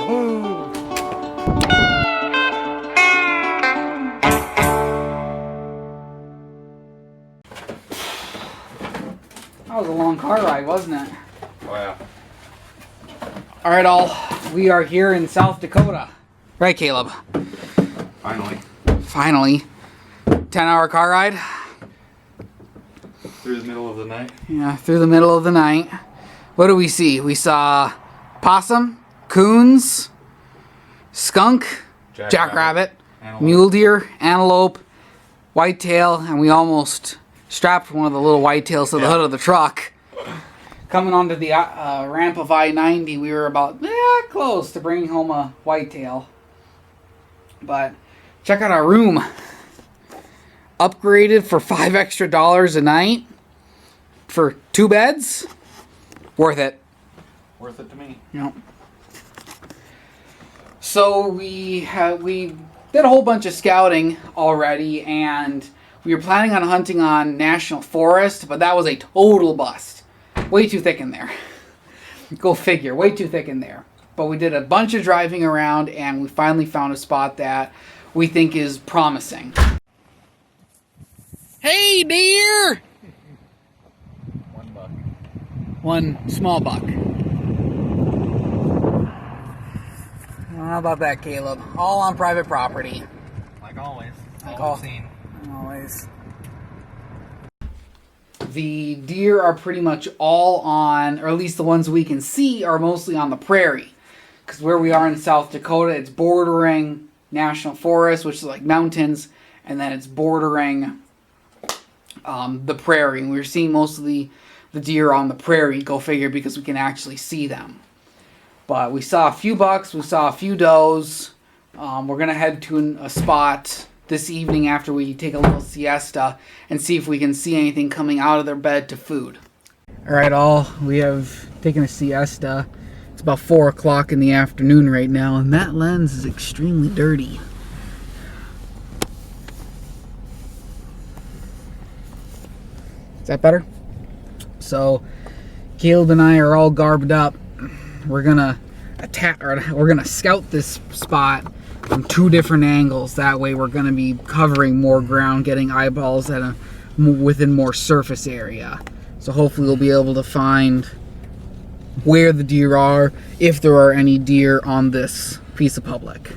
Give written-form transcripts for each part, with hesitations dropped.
That was a long car ride, wasn't it? Oh yeah. All right, all. We are here in South Dakota. Right, Caleb? Finally. Finally. 10-hour car ride? Through the middle of the night. Yeah, through the middle of the night. What do we see? We saw possum, coons, skunk, jackrabbit, mule deer, antelope, whitetail, and we almost strapped one of the little whitetails to the hood of the truck. Coming onto the ramp of I-90, we were about close to bringing home a whitetail. But check out our room. Upgraded for $5 extra a night for 2 beds. Worth it. Worth it to me. Yep. So we did a whole bunch of scouting already, and we were planning on hunting on national forest, but that was a total bust. Way too thick in there. Go figure. Way too thick in there. But we did a bunch of driving around, and we finally found a spot that we think is promising. Hey, deer! One buck. One small buck. How about that, Caleb? All on private property. Like always. Always. The deer are pretty much all on, or at least the ones we can see, are mostly on the prairie. Because where we are in South Dakota, it's bordering national forest, which is like mountains, and then it's bordering the prairie. And we're seeing most of the deer on the prairie, go figure, because we can actually see them. But we saw a few bucks, we saw a few does. We're going to head to a spot this evening after we take a little siesta and see if we can see anything coming out of their bed to food. Alright, all. We have taken a siesta. It's about 4 o'clock in the afternoon right now, and that lens is extremely dirty. Is that better? So, Caleb and I are all garbed up. We're gonna scout this spot from 2 different angles. That way we're gonna be covering more ground, getting eyeballs at within more surface area. So hopefully we'll be able to find where the deer are, if there are any deer on this piece of public.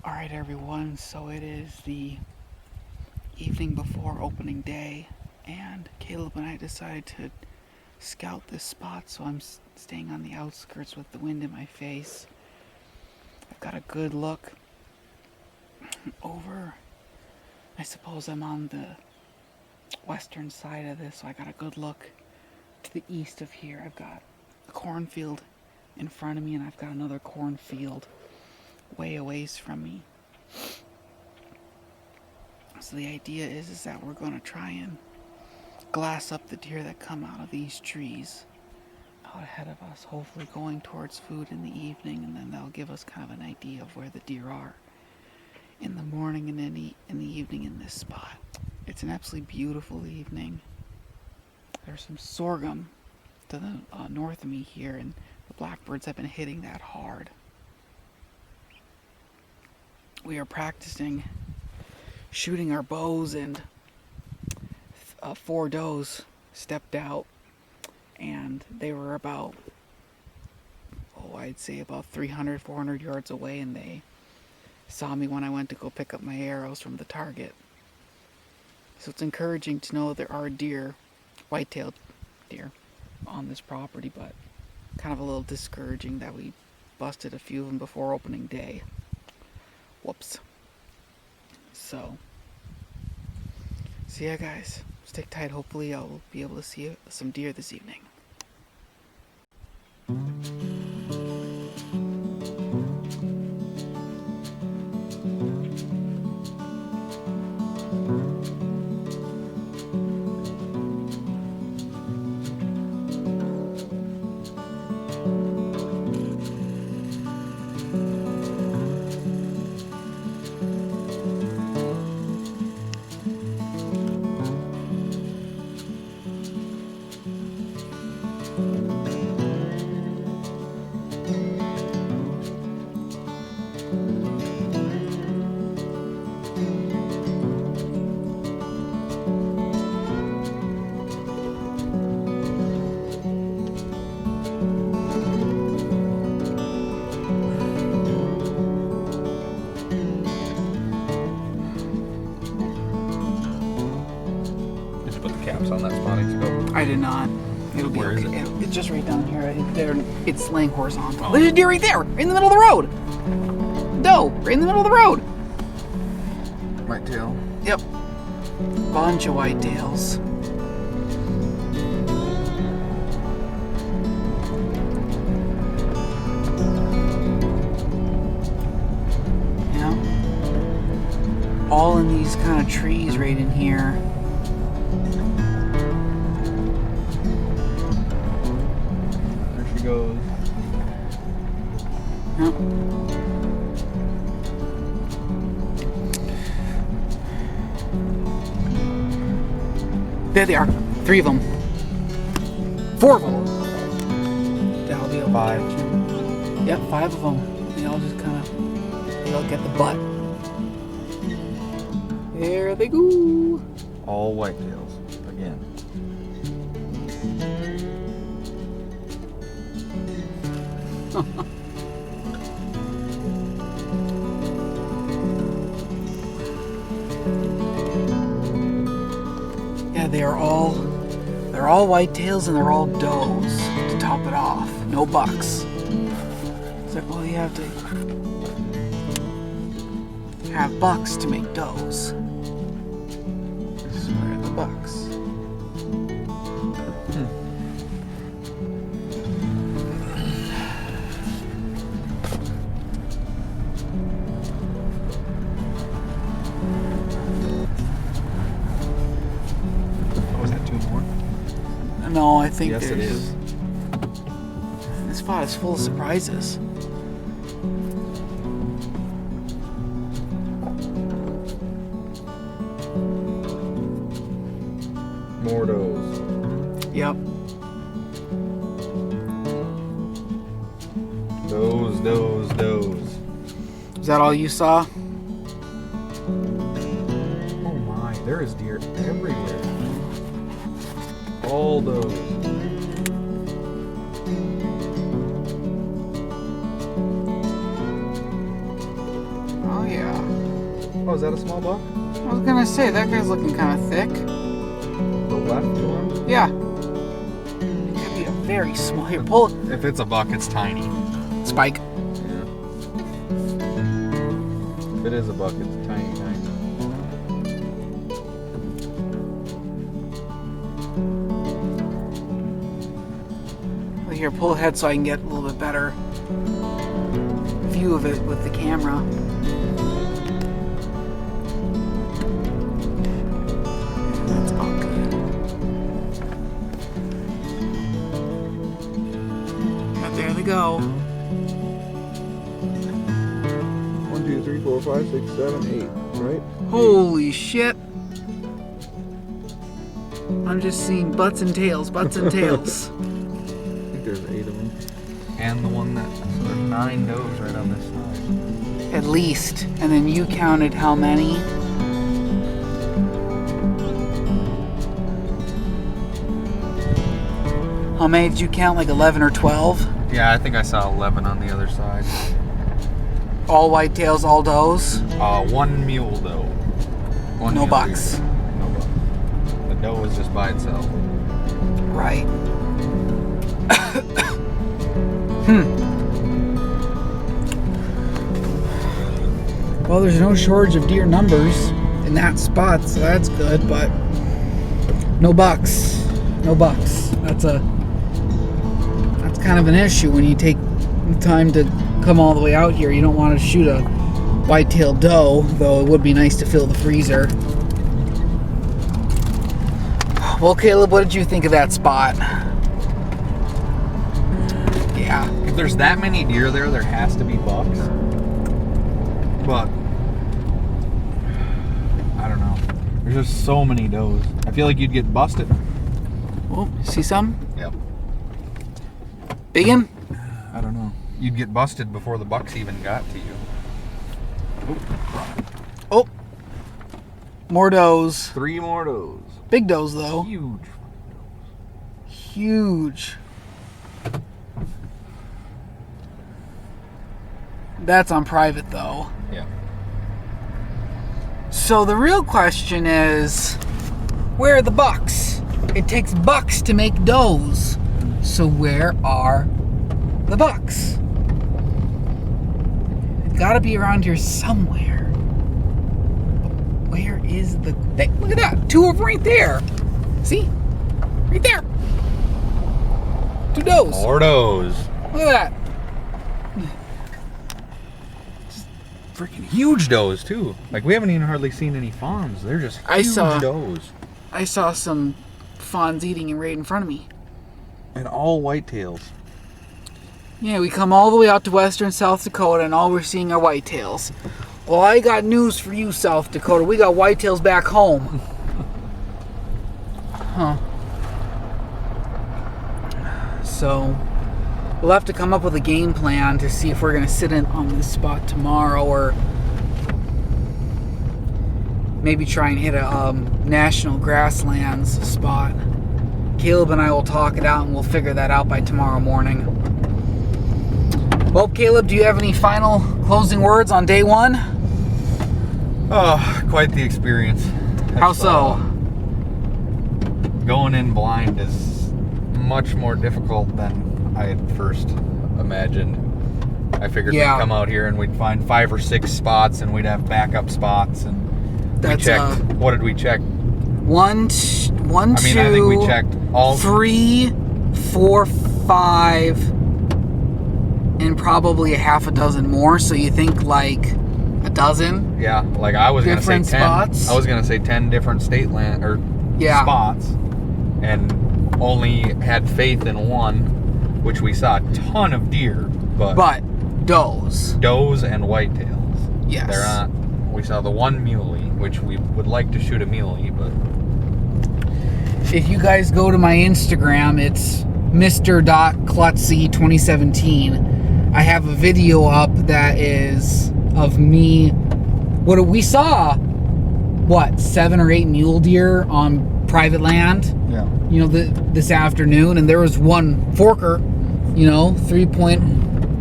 Alright everyone, so it is the evening before opening day, and Caleb and I decided to scout this spot, so I'm staying on the outskirts with the wind in my face. I've got a good look over. I suppose I'm on the western side of this, so I got a good look to the east of here. I've got a cornfield in front of me, and I've got another cornfield way away from me. So the idea is that we're going to try and glass up the deer that come out of these trees out ahead of us, hopefully going towards food in the evening, and then that'll give us kind of an idea of where the deer are in the morning and in the evening in this spot. It's an absolutely beautiful evening. There's some sorghum to the north of me here, and the blackbirds have been hitting that hard. We are practicing shooting our bows, and 4 does stepped out, and they were about, I'd say about 300, 400 yards away, and they saw me when I went to go pick up my arrows from the target. So it's encouraging to know there are deer, white-tailed deer, on this property, but kind of a little discouraging that we busted a few of them before opening day. Whoops. So yeah guys, stick tight. Hopefully I'll be able to see some deer this evening. not. It'll be Where is okay. it? It's just right down here. It's laying horizontal. Oh. There's a deer right there, in the middle of the road. Doe, right in the middle of the road. Whitetail. Yep. Bunch of whitetails. Yeah. All in these kind of trees right in here. There she goes. Yep. There they are. 3 of them. 4 of them. That'll be able to Five. catch 'em. Yep, 5 of them. They all just kind of, they'll get the butt. There they go. All whitetails again. Yeah, they're all whitetails and they're all does to top it off. No bucks. It's like, well, you have to have bucks to make does. Where are the bucks? Oh, is that 2 more? No, I think Yes, it there's. is. This spot is full of surprises. More does. Yep. Does. Is that all you saw? Oh my, there is deer everywhere. All those. Oh yeah. Oh, is that a small buck? I was gonna say that guy's looking kind of thick. The left one? Yeah. It could be a very small. Here, pull it. If it's a buck, it's tiny. Spike. Yeah. If it is a buck, it's tiny. Well, here, pull ahead so I can get a little bit better view of it with the camera. That's buck. But there they go. 1, 2, 3, 4, 5, 6, 7, 8. Right? Holy shit. I'm just seeing butts and tails, butts and tails. I think there's 8 of them. And the one that. So there's 9 does right on this side. At least. And then you counted how many? How many did you count? Like 11 or 12? Yeah, I think I saw 11 on the other side. All whitetails, all does? 1 mule doe. One No mule bucks. deer. No bucks. The doe was just by itself. Right. Well, there's no shortage of deer numbers in that spot, so that's good, but no bucks. No bucks. That's kind of an issue when you take the time to come all the way out here. You don't want to shoot a white-tailed doe, though it would be nice to fill the freezer. Well, Caleb, what did you think of that spot? Yeah. If there's that many deer there, there has to be bucks. But I don't know. There's just so many does. I feel like you'd get busted. Oh, see some? Yep. Biggin? I don't know. You'd get busted before the bucks even got to you. Oh. More does. 3 more does. Big does, though. Huge. Huge. That's on private, though. Yeah. So the real question is, where are the bucks? it takes bucks to make does. So where are the bucks? They've got to be around here somewhere. But where is the... Look at that. 2 of them right there. See? Right there. 2 does. More does. Look at that. Freaking huge does too. Like we haven't even hardly seen any fawns. They're just huge does. I saw some fawns eating right in front of me. And all whitetails. Yeah, we come all the way out to western South Dakota and all we're seeing are whitetails. Well, I got news for you, South Dakota. We got whitetails back home. Huh. So, we'll have to come up with a game plan to see if we're going to sit in on this spot tomorrow or maybe try and hit a national grasslands spot. Caleb and I will talk it out and we'll figure that out by tomorrow morning. Well, Caleb, do you have any final closing words on day 1? Oh, quite the experience. How so? Going in blind is much more difficult than I had first imagined. I figured we'd come out here and we'd find 5 or 6 spots and we'd have backup spots. And we checked. What did we check? One, I think we checked all 3, 4, 5, and probably a half a dozen more. So you think like a dozen? Yeah, like I was gonna say 10. Spots? I was gonna say 10 different state land or spots, and only had faith in one, which we saw a ton of deer, but does and whitetails. Yes, they're not. We saw the one muley, which we would like to shoot a muley, but if you guys go to my Instagram, it's Mr.Klutzy2017. I have a video up that is of me. We saw 7 or 8 mule deer on private land. Yeah. This afternoon, and there was one forker. 3-point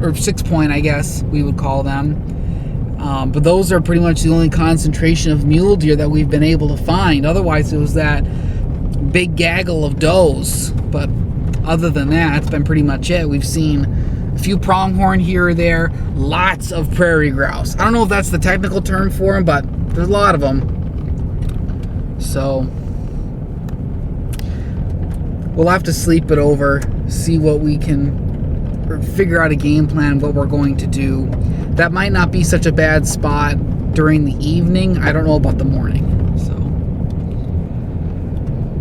or 6-point, I guess we would call them. But those are pretty much the only concentration of mule deer that we've been able to find. Otherwise, it was that big gaggle of does. But other than that, it's been pretty much it. We've seen a few pronghorn here or there, lots of prairie grouse. I don't know if that's the technical term for them, but there's a lot of them. So we'll have to sleep it over, see what we can, or figure out a game plan, what we're going to do. That might not be such a bad spot during the evening. I don't know about the morning. So,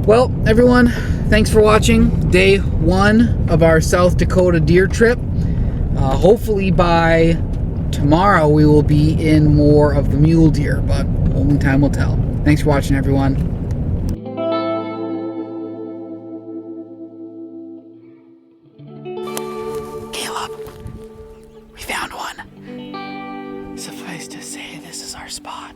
well, everyone, thanks for watching day 1 of our South Dakota deer trip. Hopefully by tomorrow we will be in more of the mule deer, but only time will tell. Thanks for watching, everyone. Caleb, we found one. Suffice to say, this is our spot.